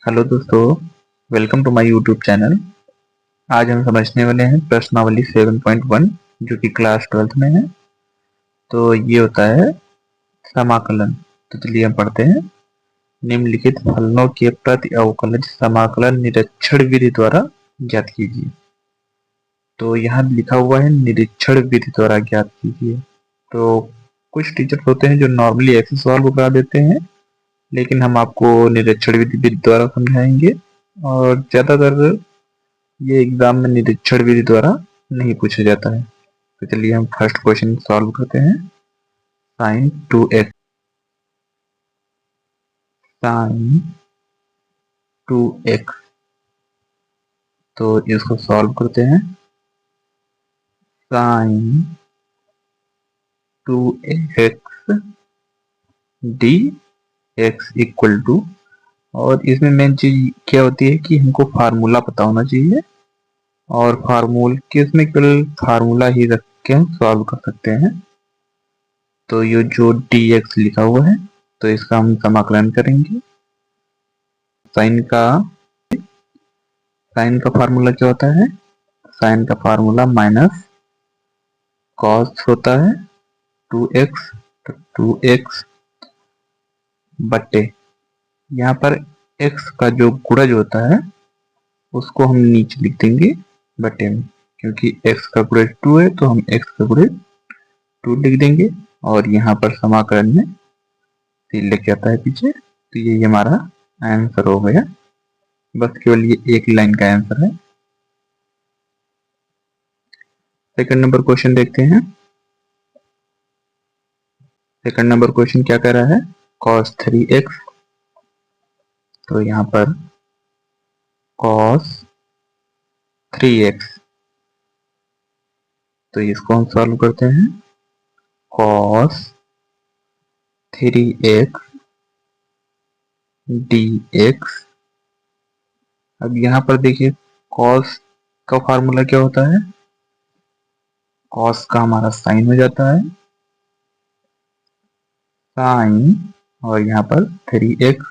Hello दोस्तों, welcome to my YouTube channel. आज हम समझने वाले हैं प्रश्नावली 7.1 जो कि क्लास 12th में है। तो ये होता है समाकलन। तो चलिए हम पढ़ते हैं। निम्नलिखित फलनों के प्रति अवकलज समाकलन निरीक्षण विधि द्वारा ज्ञात कीजिए। तो यहाँ लिखा हुआ है निरीक्षण विधि द्वारा ज्ञात कीजिए। तो कुछ टीचर होते हैं जो नॉर्मली ऐसे सॉल्व करा देते हैं, लेकिन हम आपको निरीक्षण विधि द्वारा समझाएंगे। और ज्यादातर ये एग्जाम में निरीक्षण विधि द्वारा नहीं पूछा जाता है। तो चलिए हम फर्स्ट क्वेश्चन सॉल्व करते हैं। Sine 2x, sine 2x। तो इसको सॉल्व करते हैं। Sine 2x D X equal to, और इसमें मेन चीज क्या होती है कि हमको फार्मूला पता होना चाहिए। और फार्मूल के इसमें केवल फार्मूला ही रख के हम सॉल्व कर सकते हैं। तो ये जो डी एक्स लिखा हुआ है, तो इसका हम समाकलन करेंगे। साइन का फार्मूला क्या होता है? साइन का फार्मूला माइनस कॉस होता है 2x। तो 2x बट्टे, यहाँ पर x का जो गुणज होता है उसको हम नीचे लिख देंगे बट्टे में, क्योंकि x का गुणज 2 है तो हम x का गुणज 2 लिख देंगे। और यहाँ पर समाकलन में लग जाता है पीछे। तो ये हमारा आंसर हो गया। बस केवल ये एक लाइन का आंसर है। सेकंड नंबर क्वेश्चन देखते हैं। सेकंड नंबर क्वेश्चन क्या कह रहा है? cos 3x। तो यहाँ पर cos 3x, तो इसको हम सॉल्व करते हैं। cos 3x dx। अब यहाँ पर देखिए cos का फार्मूला क्या होता है? cos का हमारा साइन हो जाता है, साइन, और यहाँ पर 3x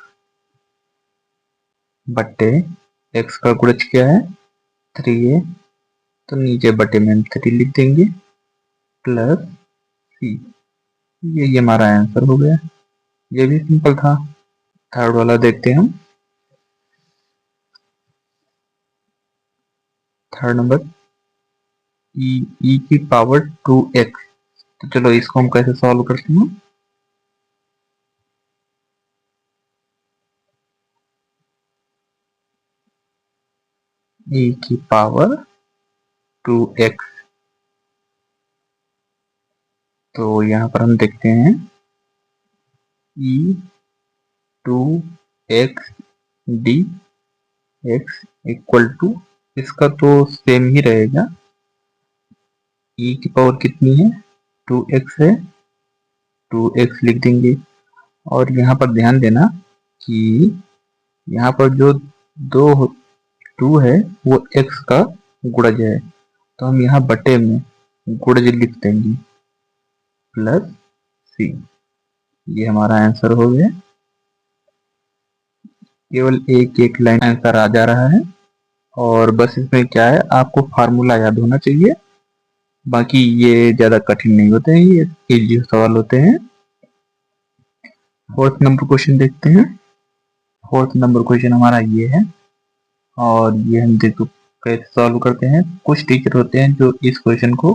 बट्टे x का गुणज क्या है? 3a। तो नीचे बटे में हम 3 लिख देंगे प्लस c। ये हमारा आंसर हो गया। ये भी सिंपल था। थर्ड वाला देखते हैं हम। थर्ड नंबर e की पावर 2x। तो चलो इसको हम कैसे सॉल्व करते हैं। e की पावर 2x। तो यहाँ पर हम देखते हैं e 2x dx equal to, इसका तो सेम ही रहेगा। e की पावर कितनी है? 2x है, 2x लिख देंगे। और यहाँ पर ध्यान देना कि यहाँ पर जो दो 2 है वो x का गुणज है, तो हम यहाँ बटे में गुणज लिख देंगे प्लस c। ये हमारा आंसर हो गया। केवल एक एक लाइन आंसर आ जा रहा है। और बस इसमें क्या है, आपको फार्मूला याद होना चाहिए। बाकी ये ज्यादा कठिन नहीं होते हैं, ये इजी सवाल होते हैं। फोर्थ नंबर क्वेश्चन देखते हैं। फोर्थ नंबर क्वेश्चन हमारा ये है, और ये हम देखो कैसे सॉल्व करते हैं। कुछ टीचर होते हैं जो इस क्वेश्चन को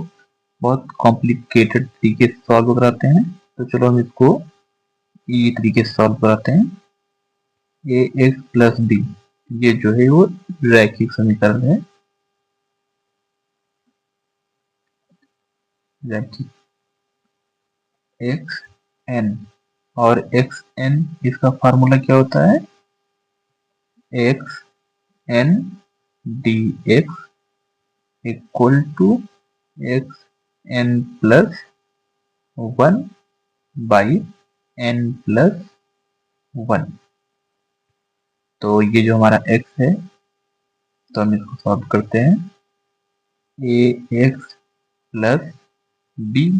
बहुत कॉम्प्लिकेटेड तरीके से सॉल्व कराते हैं। तो चलो हम इसको इजी तरीके से सॉल्व कराते हैं। ए एक्स प्लस बी, ये जो है वो रैखिक समीकरण है। रैखिक एक्स एन, और एक्स एन इसका फार्मूला क्या होता है? X N D X equal to X N plus 1 by N plus 1। तो ये जो हमारा x है, तो हम इसको सॉल्व करते हैं। ए एक्स प्लस बी,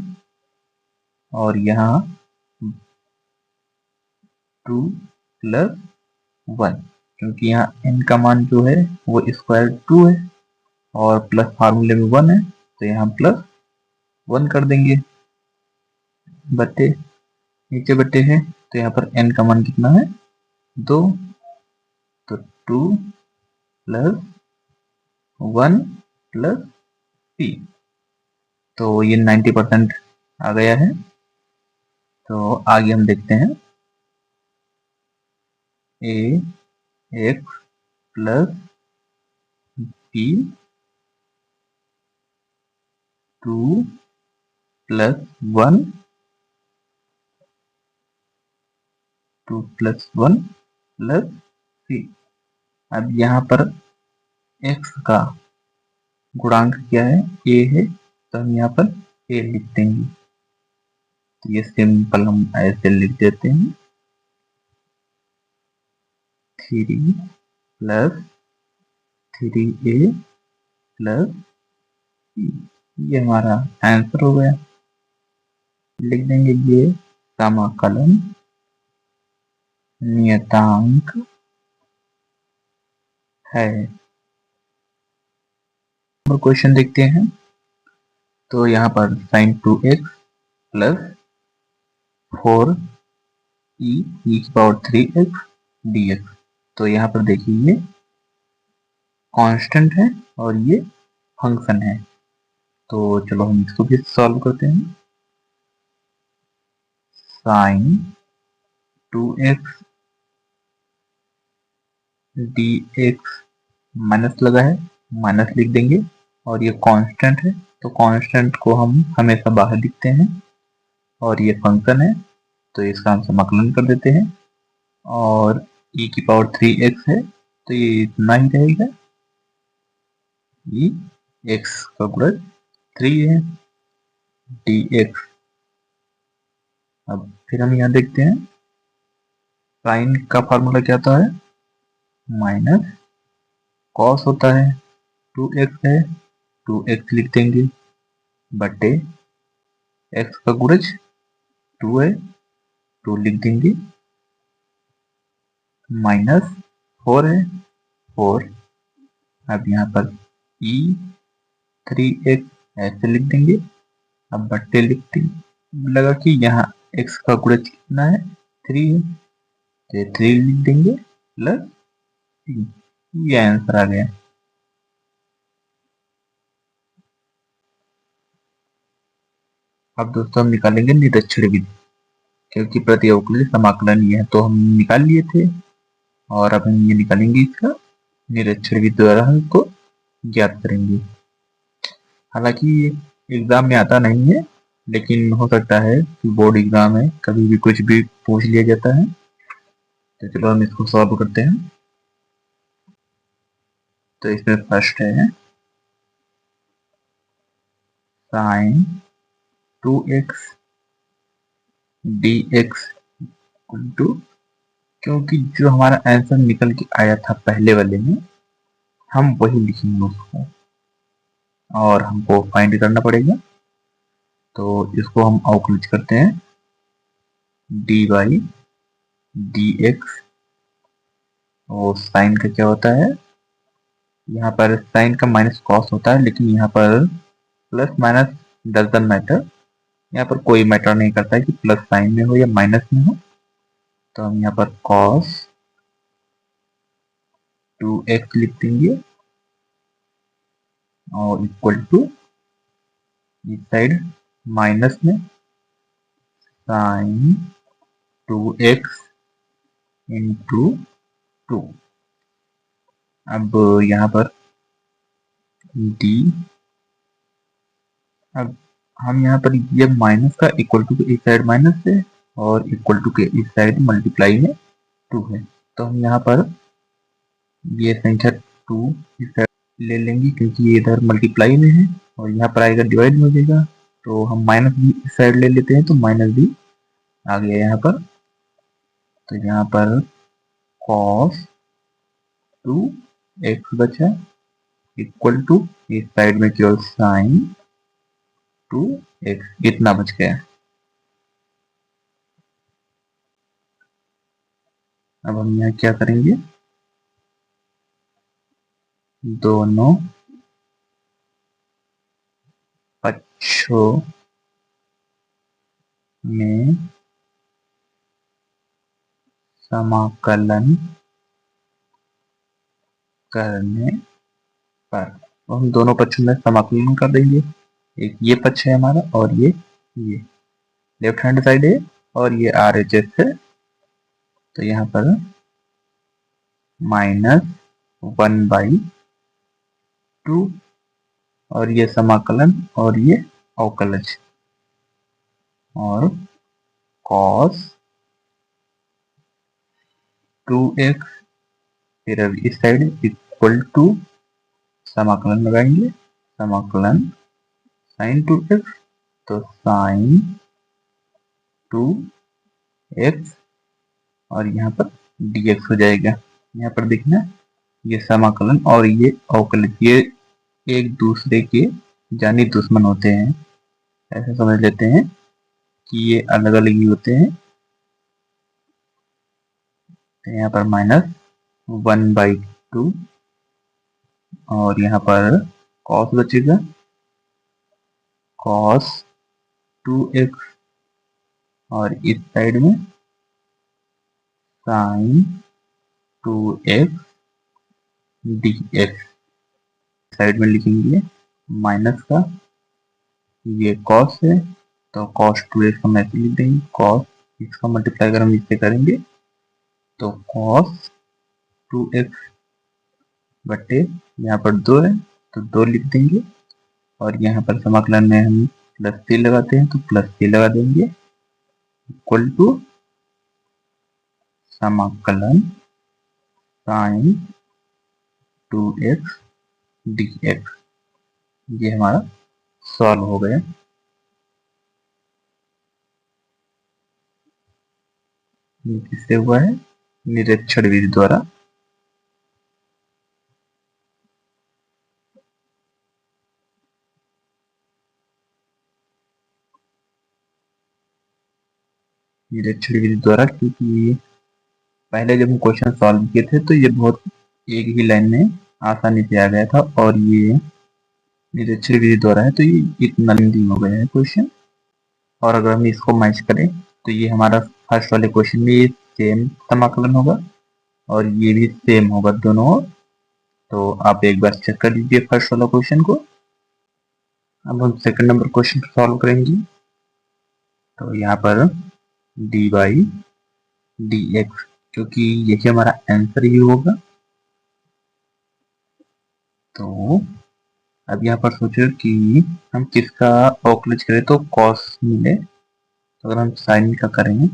और यहाँ 2 प्लस 1। क्योंकि यहाँ n का मान जो है वो स्क्वायर 2 है और प्लस फार्मूले में 1 है, तो यहाँ प्लस 1 कर देंगे बट्टे नीचे बट्टे है, तो यहाँ पर n का मान कितना है 2, तो 2 प्लस 1 प्लस 3, तो ये 90% आ गया है। तो आगे हम देखते हैं a x plus b 2 plus 1 2 plus 1 plus 3। अब यहाँ पर x का गुणांक क्या है a है, तो हम यहाँ पर a लिख देंगे। तो ये सिंपल हम ऐसे लिख देते हैं 3 प्लस 3a प्लस c, ये हमारा आंसर हो गया। लिख देंगे ये समाकलन नियतांक है। क्वेश्चन देखते हैं। तो यहाँ पर sin 2x प्लस 4e की पावर 3x dx, तो यहाँ पर देखिए ये कांस्टेंट है और ये फंक्शन है। तो चलो हम इसको भी सॉल्व करते हैं। sin 2x dx माइनस लगा है, माइनस लिख देंगे और ये कांस्टेंट है, तो कांस्टेंट को हम हमेशा बाहर लिखते हैं और ये फंक्शन है, तो इसका हम समाकलन कर देते हैं और e की पावर 3x है, तो ये इतना ही रहेगा। ये x का गुणज 3 है dx। अब फिर हम यहाँ देखते हैं साइन का फार्मूला क्या होता है, माइनस कॉस होता है, 2x है 2x लिख देंगे बटे x का गुणज 2 है 2 लिख देंगे माइनस 4 है 4। अब यहाँ पर e 3x ऐसे लिख देंगे। अब बट्टे लिखते लगा कि यहाँ x का गुणज कितना है 3 है, तो 3 लिख देंगे प्लस 3, ये आंसर आ गया। अब दोस्तों हम निकालेंगे निरक्षर विधि, क्योंकि प्रति अवकलज समाकलन ये है तो हम निकाल लिए थे और अब हम ये निकालेंगे इसका निरक्षर विधि द्वारा हम इसको ज्ञात करेंगे। हालांकि एग्जाम में आता नहीं है, लेकिन हो सकता है कि बोर्ड एग्जाम है कभी भी कुछ भी पूछ लिया जाता है। तो चलो हम इसको सॉल्व करते हैं। तो इसमें फर्स्ट है साइन 2x dx टू, क्योंकि जो हमारा आंसर निकल के आया था पहले वाले में हम वही लिखेंगे उसको और हमको फाइंड करना पड़ेगा। तो इसको हम अवकलित करते हैं dy dx, और साइन का क्या होता है, यहाँ पर साइन का माइनस कॉस होता है, लेकिन यहाँ पर प्लस माइनस डजंट मैटर, यहाँ पर कोई मैटर नहीं करता है कि प्लस साइन में हो या माइनस में हो। तो हम यहाँ पर cos 2x लिख देंगे और इक्वल टू इस साइड माइनस में साइन 2x इंटू 2। अब यहाँ पर d, अब हम यहाँ पर ये माइनस का इक्वल टू के इस साइड माइनस है और इक्वल टू के इस साइड मल्टीप्लाई में 2 है, तो हम यहाँ पर ये संख्या 2 इस साइड ले लेंगे क्योंकि ये इधर मल्टीप्लाई में है और यहाँ पर आएगा डिवाइड में हो जाएगा, तो हम माइनस भी इस साइड ले लेते हैं, तो माइनस भी आ गया यहाँ पर। तो यहाँ पर cos 2x बचा इक्वल टू इस साइड में केवल साइन 2x इतना बच गया। अब हम यहाँ क्या करेंगे, दोनों पक्षों में समाकलन करने पर, तो हम दोनों पक्षों में समाकलन कर देंगे। एक ये पक्ष है हमारा और ये लेफ्ट हैंड साइड है और ये RHS है, तो यहाँ पर -1/2 और ये समाकलन और ये अवकलज और cos 2x, फिर अब इस साइड इक्वल टू समाकलन लगाएंगे, समाकलन sin 2x, तो sin 2x और यहाँ पर dx हो जाएगा। यहाँ पर देखना ये समाकलन और ये अवकलज ये एक दूसरे के जानी दुश्मन होते हैं, ऐसे समझ लेते हैं कि ये अलग अलग ही होते हैं। तो यहाँ पर -1/2 और यहाँ पर cos बचेगा cos 2x और इस साइड में sin 2x dx, साइड में लिखेंगे माइनस का, ये cos है तो cos 2x हम ऐसे लिख देंगे, cos इसका मल्टीप्लाई अगर हम इससे करेंगे तो cos 2x बटे यहाँ पर 2 है तो 2 लिख देंगे और यहाँ पर समाकलन में हम प्लस c लगाते हैं तो प्लस c लगा देंगे इक्वल टू समाकलन sin 2x dx। ये हमारा सॉल्व हो गया। किससे हुआ है? निरीक्षण विधि द्वारा। निरीक्षण विधि द्वारा, क्योंकि पहले जब हम क्वेश्चन सॉल्व किए थे तो ये बहुत एक ही लाइन में आसानी से आ गया था और ये निरीक्षण विधि द्वारा है तो ये इतना लेंदी हो गया है क्वेश्चन। और अगर हम इसको मैच करें तो ये हमारा फर्स्ट वाले क्वेश्चन में ये सेम समाकलन होगा और ये भी सेम होगा दोनों। तो आप एक बार चेक कर लीजिए फर्स्ट वाला क्वेश्चन को। अब हम सेकंड नंबर क्वेश्चन को सॉल्व करेंगे। तो यहाँ पर dy/dx, क्योंकि यही हमारा आंसर ही होगा। तो अब यहाँ पर सोचो कि हम किसका अवकलज करें तो cos मिले, तो अगर हम sin का करें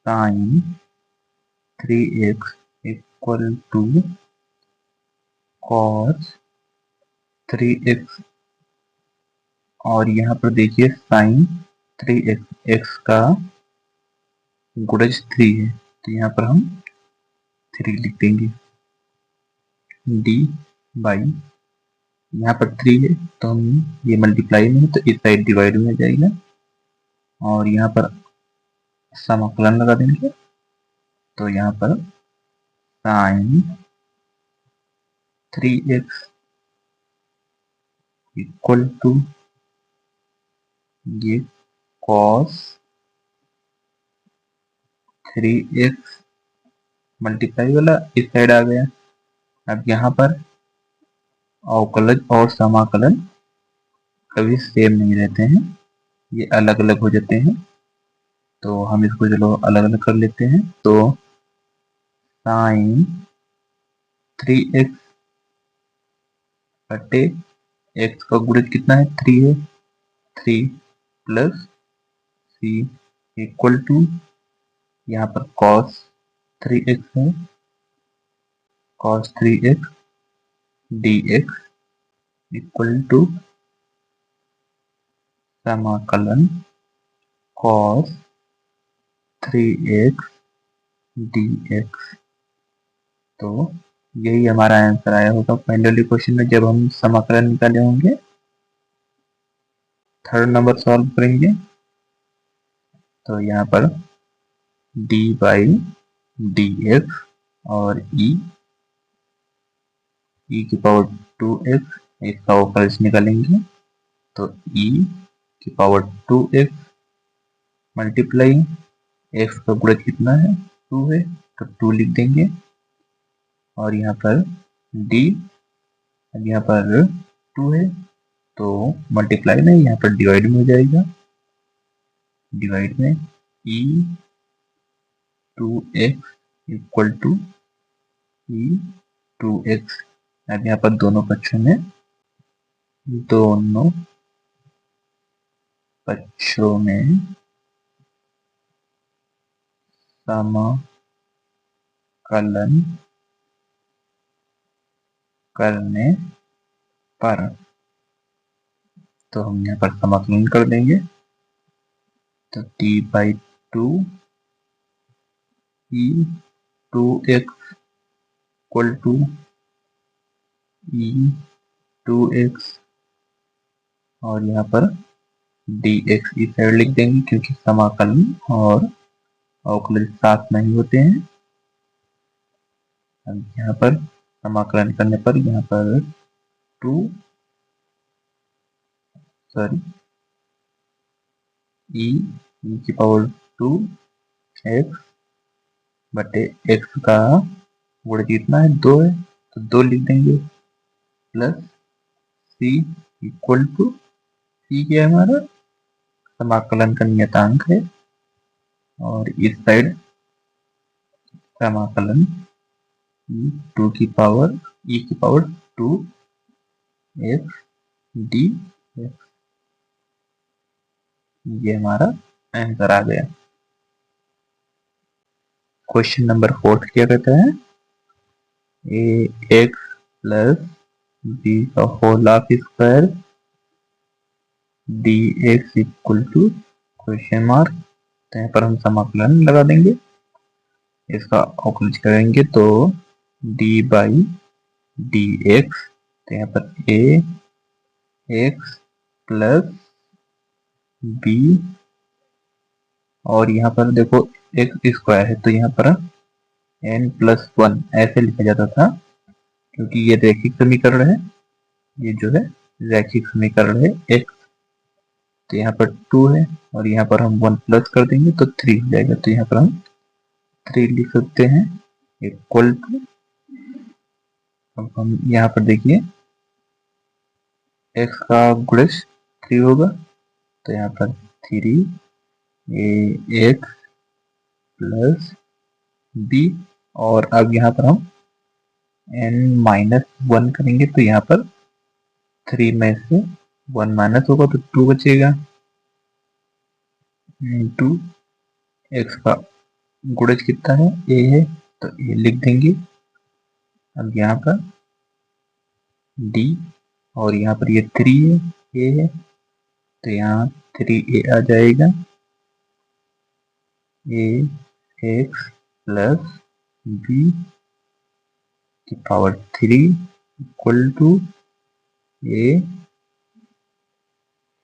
sin 3x equal to cos 3x और यहाँ पर देखिए sin 3x का गुणज 3 है तो यहाँ पर हम 3 लिख देंगे d बाई, यहाँ पर 3 है तो हम ये मल्टीप्लाई में है तो इस साइड डिवाइड में जाएगा और यहाँ पर समाकलन लगा देंगे तो यहाँ पर sin 3x इक्वल टू ये cos 3x मल्टीप्लाई वाला इस साइड आ गया। अब यहाँ पर अवकलज और समाकलन कभी सेम नहीं रहते हैं, ये अलग अलग हो जाते हैं। तो हम इसको चलो अलग अलग कर लेते हैं। तो sin 3x बटे x का गुणज कितना है 3 है, 3 प्लस c इक्वल टू यहाँ पर cos 3x है, cos 3x dx equal to समाकलन cos 3x dx। तो यही हमारा आंसर आया होगा फाइनली क्वेश्चन में जब हम समाकलन निकाले होंगे। थर्ड नंबर सॉल्व करेंगे तो यहाँ पर d/dx और e ई की पावर 2x, इसका अवकलज निकालेंगे तो ई की पावर 2x मल्टीप्लाई x का गुणज कितना है 2 है तो 2 लिख देंगे और यहाँ पर d, अब यहाँ पर 2 है तो मल्टीप्लाई में यहाँ पर डिवाइड में हो जाएगा, डिवाइड में e 2x equal to e 2x। अब यहाँ पर दोनों पक्षों में समाकलन करने पर, तो हम यहाँ पर समाकलन कर देंगे तो t/2 e 2x equal to e 2x और यहाँ पर dx इस साइड लिख देंगे क्योंकि समाकलन और अवकलज साथ नहीं होते हैं। अब यहाँ पर समाकलन करने पर यहाँ पर e की पावर 2x बटे x का गुण जितना है 2 है तो 2 लिख देंगे plus c equal to, c क्या है हमारा समाकलन का नियतांक है और इस साइड समाकलन e की पावर 2 x d, ये हमारा आंसर आ गया। क्वेश्चन नंबर 4 क्या कहता है, ax प्लस b का whole of square dx equal to question mark, तो यहाँ पर हम समाकलन लगा देंगे, इसका अवकलज करेंगे तो d बाई डी एक्स, तो यहाँ पर ax प्लस b और यहाँ पर देखो x स्क्वायर है तो यहाँ पर n+1 ऐसे लिखा जाता था क्योंकि ये रैखिक समीकरण है, ये जो है रैखिक समीकरण है x, तो यहाँ पर 2 है और यहाँ पर हम 1 प्लस कर देंगे तो 3 हो जाएगा, तो यहाँ पर हम 3 लिख सकते हैं इक्वल टू, अब हम यहाँ पर देखिए x का गुणज 3 होगा तो यहाँ पर 3ax प्लस b और अब यहाँ पर हम n-1 करेंगे तो यहाँ पर 3 में से 1 माइनस होगा तो 2 बचेगा इंटू x का गुणज कितना है a है तो a लिख देंगे, अब यहाँ पर d और यहाँ पर ये 3 है a है तो यहाँ 3a आ जाएगा, ax प्लस b की power 3 equal to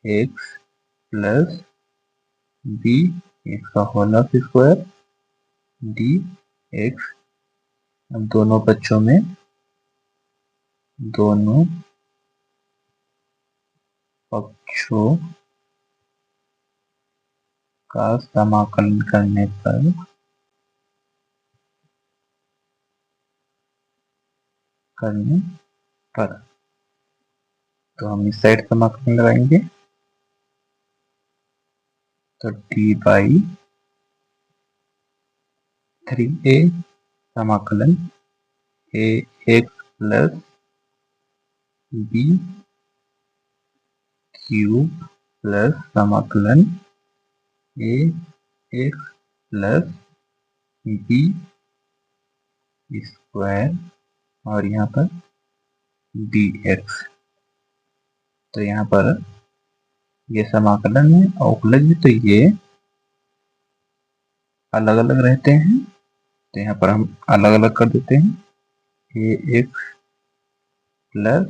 ax plus b इसका होल ऑफ स्क्वायर dx। अब दोनों पक्षों का समाकलन करने पर तो हम इस साइड समाकलन लगाएंगे तो d बाई 3a समाकलन ax plus b cube plus समाकलन ax प्लस b स्क्वायर और यहाँ पर dx, तो यहाँ पर ये समाकलन है अवकलज है तो ये अलग अलग रहते हैं, तो यहाँ पर हम अलग अलग कर देते हैं ax प्लस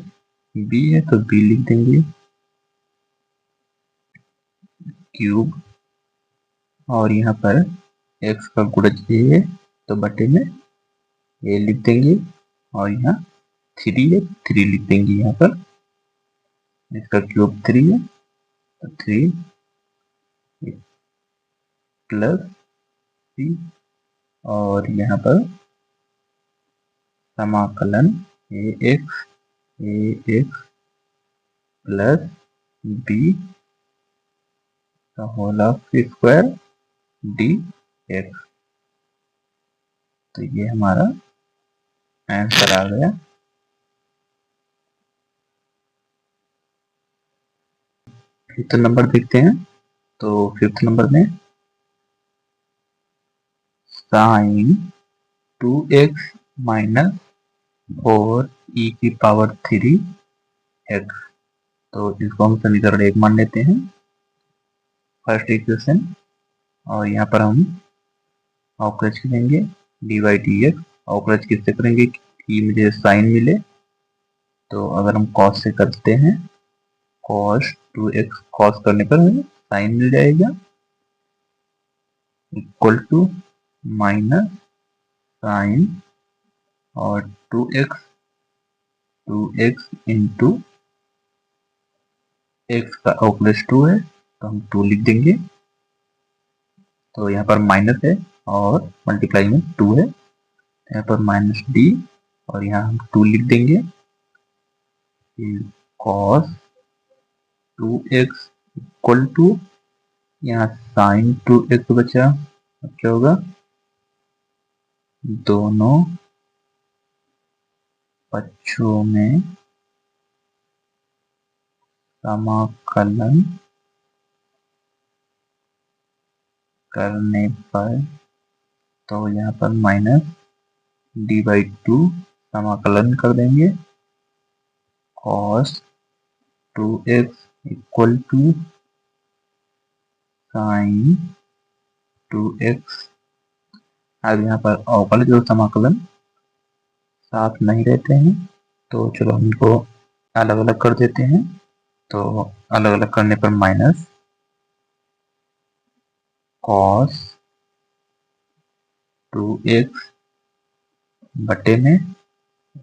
b है तो b लिख देंगे क्यूब और यहाँ पर x का गुणज a है तो बटे में a लिख देंगे और यहाँ 3 है, 3 लिख देंगे यहाँ पर। इसका क्यूब 3 है तो 3 प्लस 3, और यहाँ पर समाकलन ax प्लस b का होल ऑफ स्क्वायर dx। तो ये हमारा आंसर आ गया। फिफ्थ नंबर देखते हैं। तो फिफ्थ नंबर में साइन 2x माइनस 4 e की पावर 3x। तो इसको हम समीकरण 1 मान लेते हैं, फर्स्ट इक्वेशन। और यहाँ पर हम अवकलज करेंगे डी बाई डी एक्स। अवकलज किससे करेंगे कि मुझे साइन मिले। तो अगर हम कॉस से करते हैं, कॉस 2x, कॉस करने पर हमें साइन मिल जाएगा, इक्वल टू माइनस साइन और 2x इंटू x का अवकलज 2 है तो हम 2 लिख देंगे। तो यहाँ पर माइनस है और मल्टीप्लाई में 2 है, यहाँ पर माइनस डी और यहाँ हम 2 लिख देंगे। कॉस 2x इक्वल टू, यहाँ साइन 2x बचा, अब क्या होगा, दोनों पक्षों में समाकलन करने पर, तो यहाँ पर माइनस डी बाई 2 समाकलन कर देंगे, cos 2x equal to sign 2x। अब यहाँ पर अवकलज और समाकलन साथ नहीं रहते हैं, तो चलो हम इनको अलग अलग कर देते हैं। तो अलग अलग करने पर माइनस कॉस 2x बटे में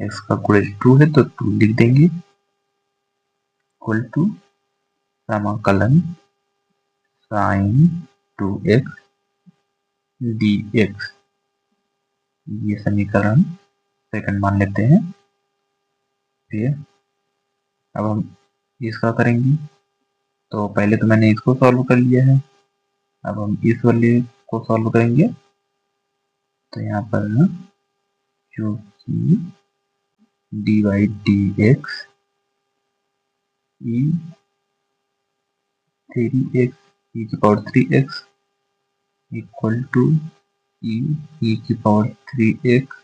x का गुणज 2 है तो 2 लिख देंगे, इक्वल टू समाकलन साइन 2x dx। ये समीकरण सेकंड मान लेते हैं। फिर अब हम इसका करेंगे। तो पहले तो मैंने इसको सॉल्व कर लिया है, अब हम इस वाले को सॉल्व करेंगे। तो यहाँ पर जो कि D by D x E 3x ई की पावर 3x इक्वल टू ई की पावर 3x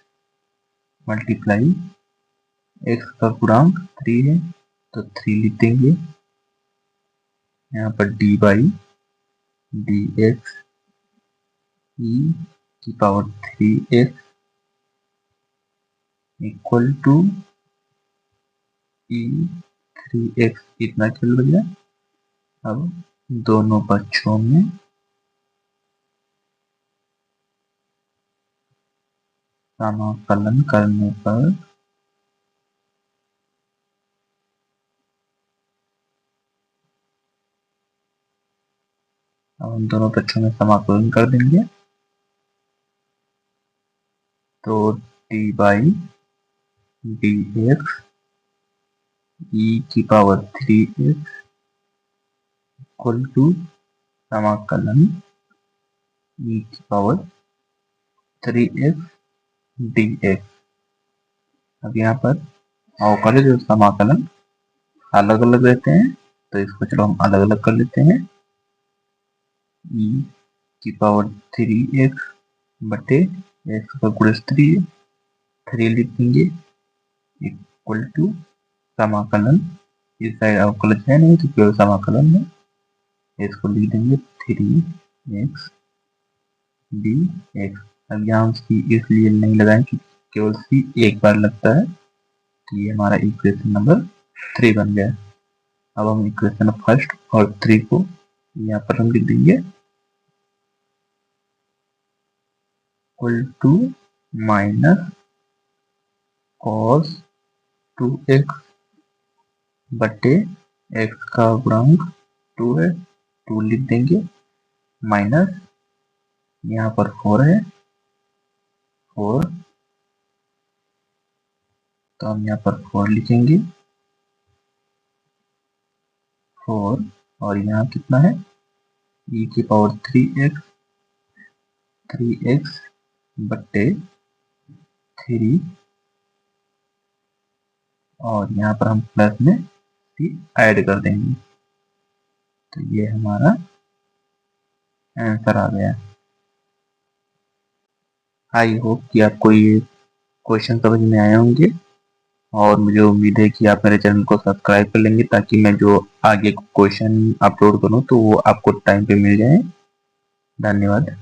मल्टीप्लाई x का गुणांक 3 है तो 3 लिख देंगे। यहाँ पर डी बाई डी एक्स ई की power 3x equal to E 3x इतना चल गया। अब दोनों पक्षों में समाकलन करने पर हम दोनों पक्षों में समाकलन कर देंगे। तो डी बाई डी एक्स ई की पावर 3x इक्वल टू समाकलन ई की पावर 3x dx। अब यहाँ पर अवकलज और समाकलन अलग अलग रहते हैं, तो इसको चलो हम अलग अलग कर लेते हैं। ई की पावर 3x बटे x का गुणज 3 लिख देंगे, इक्वल टू समाकलन, इस साइड अवकलज है नहीं तो केवल समाकलन है, इसको लिख देंगे 3x dx। अब यहाँ उसकी इसलिए नहीं लगाएं कि केवल सी एक बार लगता है, तो ये हमारा इक्वेशन नंबर 3 बन गया। अब हम इक्वेशन फर्स्ट और 3 को यहाँ पर हम लिख देंगे, equal to minus cos 2x बट्टे x का गुणांक 2 है, 2 लिख देंगे, माइनस यहाँ पर 4 है, 4, तो हम यहाँ पर 4 लिखेंगे, 4, और यहाँ कितना है, e की पावर 3x बट्टे 3, और यहाँ पर हम प्लस में c ऐड कर देंगे, तो ये हमारा आंसर आ गया। आई होप कि आपको ये क्वेश्चन समझ में आए होंगे, और मुझे उम्मीद है कि आप मेरे चैनल को सब्सक्राइब कर लेंगे ताकि मैं जो आगे क्वेश्चन अपलोड करूं तो वो आपको टाइम पे मिल जाए। धन्यवाद।